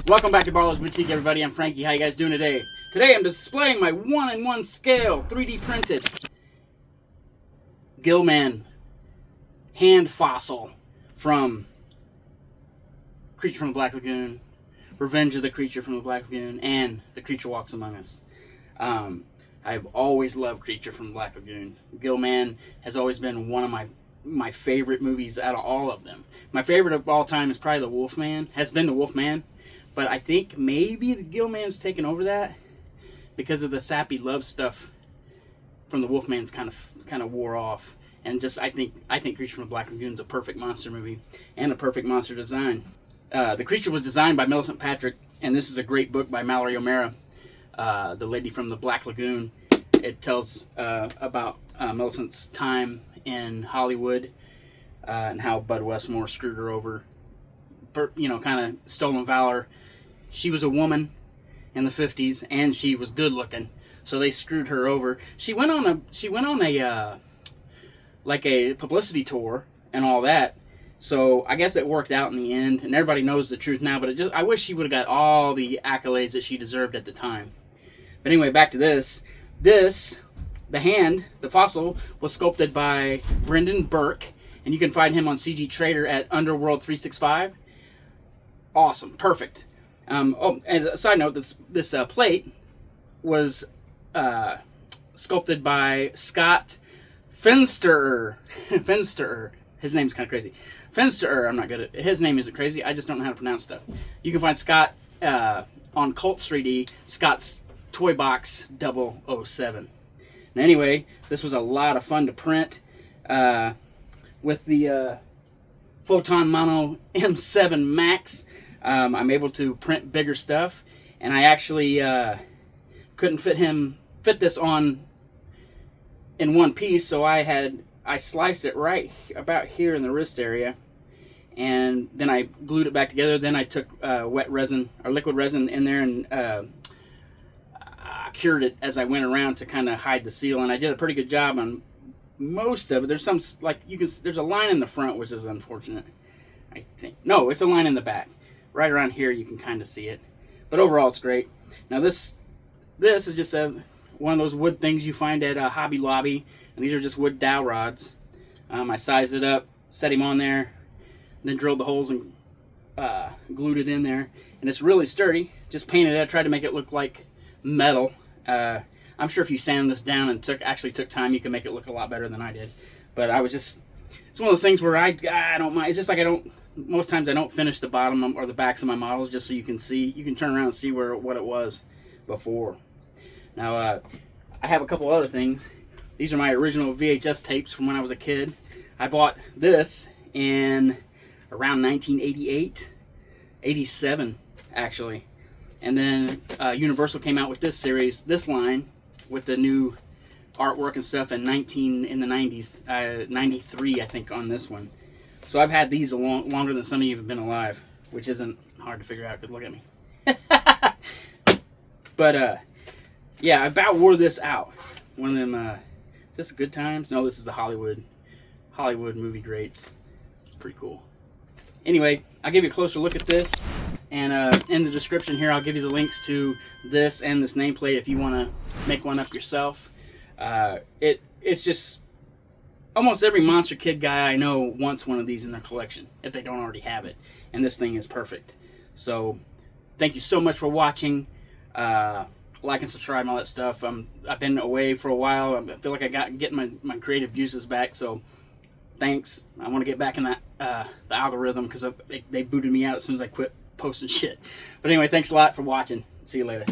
Welcome back to Barlow's Boutique, everybody. I'm Frankie. How you guys doing today? Today I'm displaying my 1:1 scale 3D printed Gillman hand fossil from Creature from the Black Lagoon, Revenge of the Creature from the Black Lagoon, and The Creature Walks Among Us. I've always loved Creature from the Black Lagoon. Gillman has always been one of my favorite movies out of all of them. My favorite of all time is probably The Wolfman. Has been The Wolfman. But I think maybe the Gillman's taken over that because of the sappy love stuff from the Wolfman's kind of wore off. And just I think Creature from the Black Lagoon is a perfect monster movie and a perfect monster design. The creature was designed by Millicent Patrick, and this is a great book by Mallory O'Meara, the lady from the Black Lagoon. It tells about Millicent's time in Hollywood and how Bud Westmore screwed her over. Kind of stolen valor. She was a woman in the 50s, and she was good looking, so they screwed her over. She went on a publicity tour and all that. So I guess it worked out in the end, and everybody knows the truth now. But I wish she would have got all the accolades that she deserved at the time. But anyway, back to this. The fossil was sculpted by Brendan Burke, and you can find him on CG Trader at Underworld 365. Awesome, perfect. And a side note, this plate was sculpted by Scott Finsterer. Finsterer. His name's kind of crazy. Finsterer. I'm not good at it. His name isn't crazy. I just don't know how to pronounce stuff. You can find Scott on Cults 3D. Scott's Toy Box 007. And anyway, this was a lot of fun to print with the Photon Mono M7 Max. I'm able to print bigger stuff, and I actually couldn't fit this on in one piece, so I sliced it right about here in the wrist area, and then I glued it back together. Then I took wet resin or liquid resin in there and cured it as I went around to kind of hide the seal, and I did a pretty good job on most of it. There's some there's a line in the front, which is unfortunate. I think no, it's a line in the back. Right around here, you can kind of see it, but overall, it's great. Now this is just one of those wood things you find at Hobby Lobby, and these are just wood dowel rods. I sized it up, set him on there, then drilled the holes and glued it in there, and it's really sturdy. Just painted it. I tried to make it look like metal. I'm sure if you sand this down and took time, you can make it look a lot better than I did. But it's one of those things where I don't mind. It's just like most times I don't finish the bottom or the backs of my models just so you can turn around and see what it was before. Now, I have a couple other things. These are my original VHS tapes from when I was a kid. I bought this in around 1988, 87 actually. And then Universal came out with this series, this line, with the new artwork and stuff in the 90s, 93 I think on this one. So I've had these longer than some of you have been alive, which isn't hard to figure out because look at me. But yeah, I about wore this out. One of them, is this Good Times? No, this is the Hollywood movie greats. It's pretty cool. Anyway, I'll give you a closer look at this, and in the description here I'll give you the links to this and this nameplate if you want to make one up yourself. It's just almost every Monster Kid guy I know wants one of these in their collection if they don't already have it, and this thing is perfect. So thank you so much for watching. Like and subscribe and all that stuff. I've been away for a while. I feel like getting my creative juices back, so thanks. I want to get back in that the algorithm because they booted me out as soon as I quit posting shit. But anyway, thanks a lot for watching. See you later.